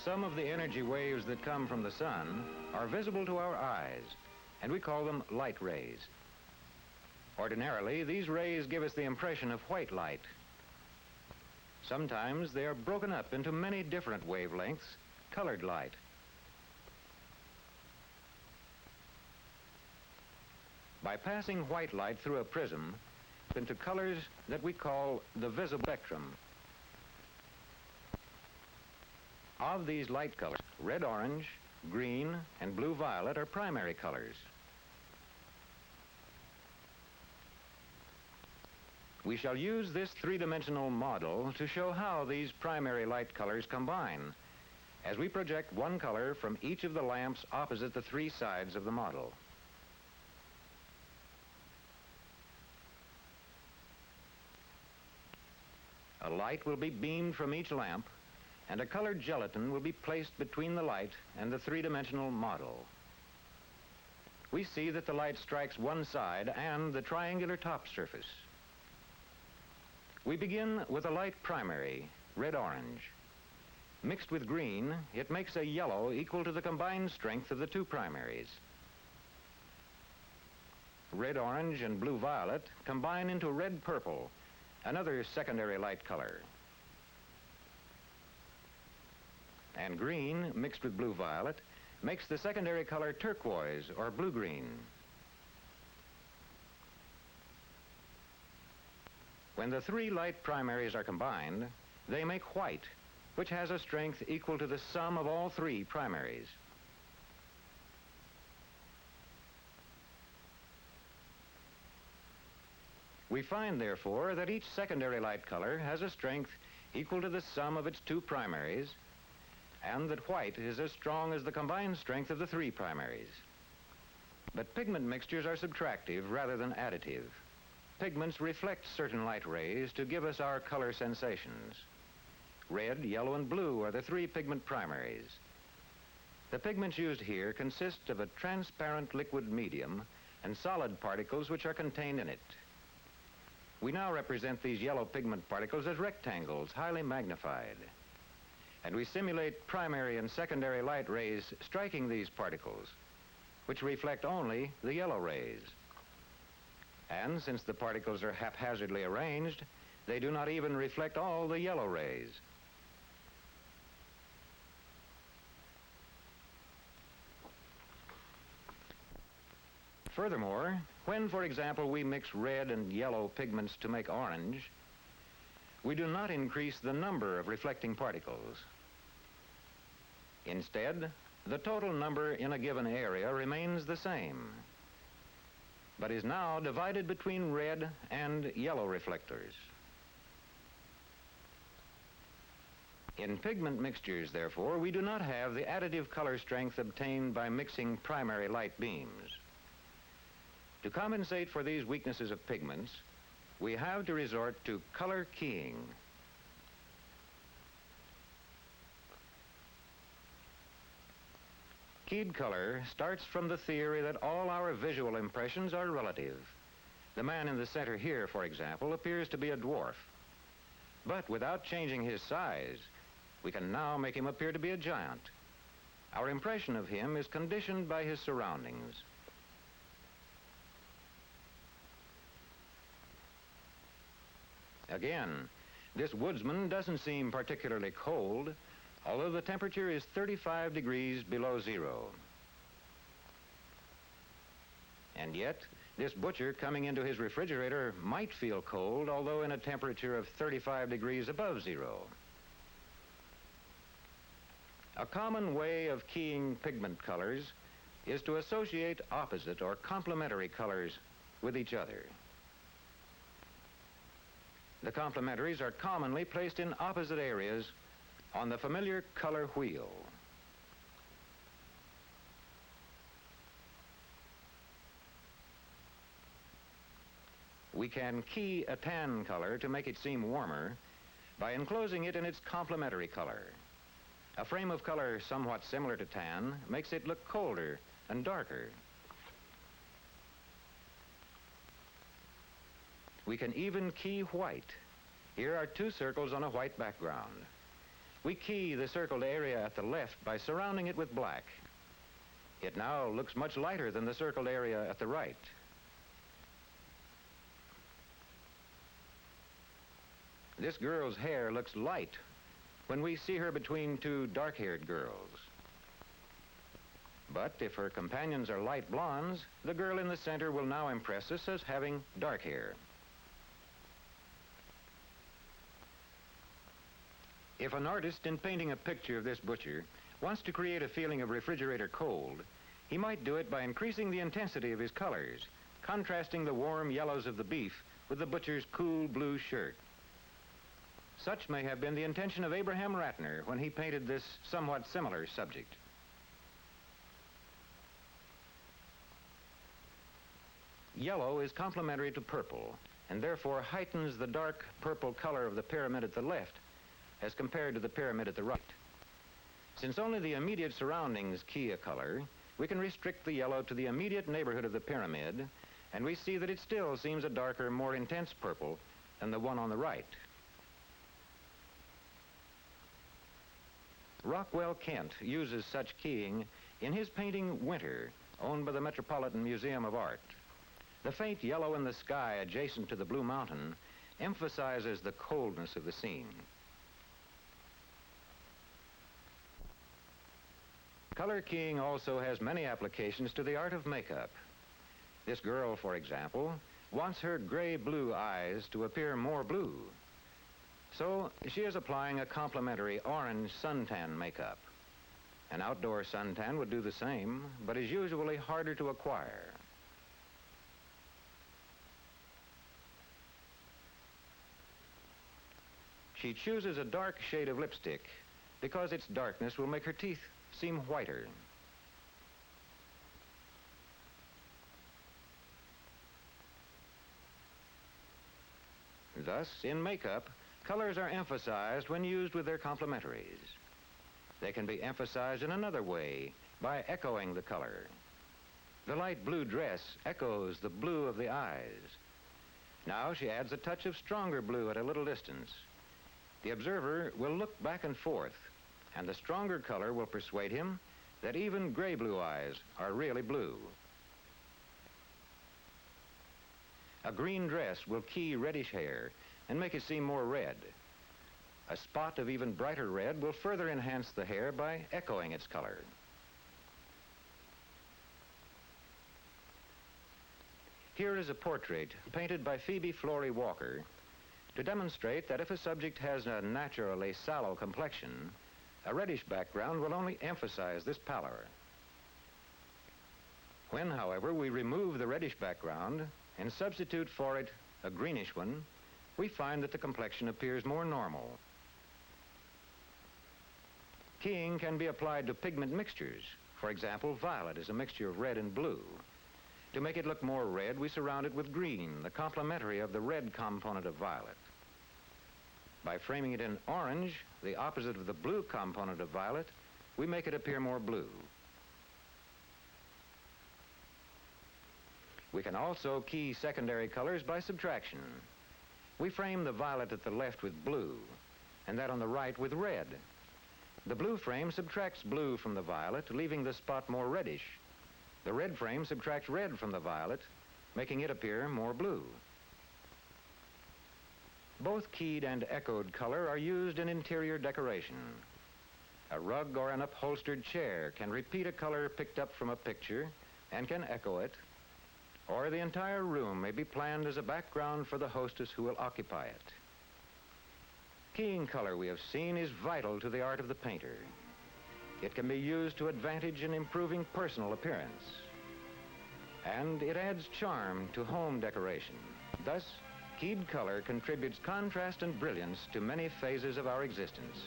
Some of the energy waves that come from the sun are visible to our eyes, and we call them light rays. Ordinarily, these rays give us the impression of white light. Sometimes they are broken up into many different wavelengths, colored light. By passing white light through a prism into colors that we call the visible spectrum. Of these light colors, red, orange, green, and blue-violet are primary colors. We shall use this three-dimensional model to show how these primary light colors combine as we project one color from each of the lamps opposite the three sides of the model. A light will be beamed from each lamp, and a colored gelatin will be placed between the light and the three-dimensional model. We see that the light strikes one side and the triangular top surface. We begin with a light primary, red-orange. Mixed with green, it makes a yellow equal to the combined strength of the two primaries. Red-orange and blue-violet combine into red-purple, another secondary light color. And green, mixed with blue-violet, makes the secondary color turquoise or blue-green. When the three light primaries are combined, they make white, which has a strength equal to the sum of all three primaries. We find, therefore, that each secondary light color has a strength equal to the sum of its two primaries, and that white is as strong as the combined strength of the three primaries. But pigment mixtures are subtractive rather than additive. Pigments reflect certain light rays to give us our color sensations. Red, yellow, and blue are the three pigment primaries. The pigments used here consist of a transparent liquid medium and solid particles which are contained in it. We now represent these yellow pigment particles as rectangles, highly magnified. And we simulate primary and secondary light rays striking these particles, which reflect only the yellow rays. And since the particles are haphazardly arranged, they do not even reflect all the yellow rays. Furthermore, when, for example, we mix red and yellow pigments to make orange, we do not increase the number of reflecting particles. Instead, the total number in a given area remains the same, but is now divided between red and yellow reflectors. In pigment mixtures, therefore, we do not have the additive color strength obtained by mixing primary light beams. To compensate for these weaknesses of pigments, we have to resort to color keying. Keyed color starts from the theory that all our visual impressions are relative. The man in the center here, for example, appears to be a dwarf. But without changing his size, we can now make him appear to be a giant. Our impression of him is conditioned by his surroundings. Again, this woodsman doesn't seem particularly cold, although the temperature is 35 degrees below zero. And yet, this butcher coming into his refrigerator might feel cold, although in a temperature of 35 degrees above zero. A common way of keying pigment colors is to associate opposite or complementary colors with each other. The complementaries are commonly placed in opposite areas on the familiar color wheel. We can key a tan color to make it seem warmer by enclosing it in its complementary color. A frame of color somewhat similar to tan makes it look colder and darker. We can even key white. Here are two circles on a white background. We key the circled area at the left by surrounding it with black. It now looks much lighter than the circled area at the right. This girl's hair looks light when we see her between two dark-haired girls. But if her companions are light blondes, the girl in the center will now impress us as having dark hair. If an artist, in painting a picture of this butcher, wants to create a feeling of refrigerator cold, he might do it by increasing the intensity of his colors, contrasting the warm yellows of the beef with the butcher's cool blue shirt. Such may have been the intention of Abraham Ratner when he painted this somewhat similar subject. Yellow is complementary to purple, and therefore heightens the dark purple color of the pyramid at the left as compared to the pyramid at the right. Since only the immediate surroundings key a color, we can restrict the yellow to the immediate neighborhood of the pyramid, and we see that it still seems a darker, more intense purple than the one on the right. Rockwell Kent uses such keying in his painting Winter, owned by the Metropolitan Museum of Art. The faint yellow in the sky adjacent to the Blue Mountain emphasizes the coldness of the scene. Color keying also has many applications to the art of makeup. This girl, for example, wants her gray-blue eyes to appear more blue. So she is applying a complementary orange suntan makeup. An outdoor suntan would do the same, but is usually harder to acquire. She chooses a dark shade of lipstick because its darkness will make her teeth seem whiter. Thus, in makeup, colors are emphasized when used with their complementaries. They can be emphasized in another way by echoing the color. The light blue dress echoes the blue of the eyes. Now she adds a touch of stronger blue at a little distance. The observer will look back and forth, and the stronger color will persuade him that even gray-blue eyes are really blue. A green dress will key reddish hair and make it seem more red. A spot of even brighter red will further enhance the hair by echoing its color. Here is a portrait painted by Phoebe Florey Walker to demonstrate that if a subject has a naturally sallow complexion, a reddish background will only emphasize this pallor. When, however, we remove the reddish background and substitute for it a greenish one, we find that the complexion appears more normal. Keying can be applied to pigment mixtures. For example, violet is a mixture of red and blue. To make it look more red, we surround it with green, the complementary of the red component of violet. By framing it in orange, the opposite of the blue component of violet, we make it appear more blue. We can also key secondary colors by subtraction. We frame the violet at the left with blue, and that on the right with red. The blue frame subtracts blue from the violet, leaving the spot more reddish. The red frame subtracts red from the violet, making it appear more blue. Both keyed and echoed color are used in interior decoration. A rug or an upholstered chair can repeat a color picked up from a picture and can echo it, or the entire room may be planned as a background for the hostess who will occupy it. Keying color, we have seen, is vital to the art of the painter. It can be used to advantage in improving personal appearance, and it adds charm to home decoration. Thus, keyed color contributes contrast and brilliance to many phases of our existence.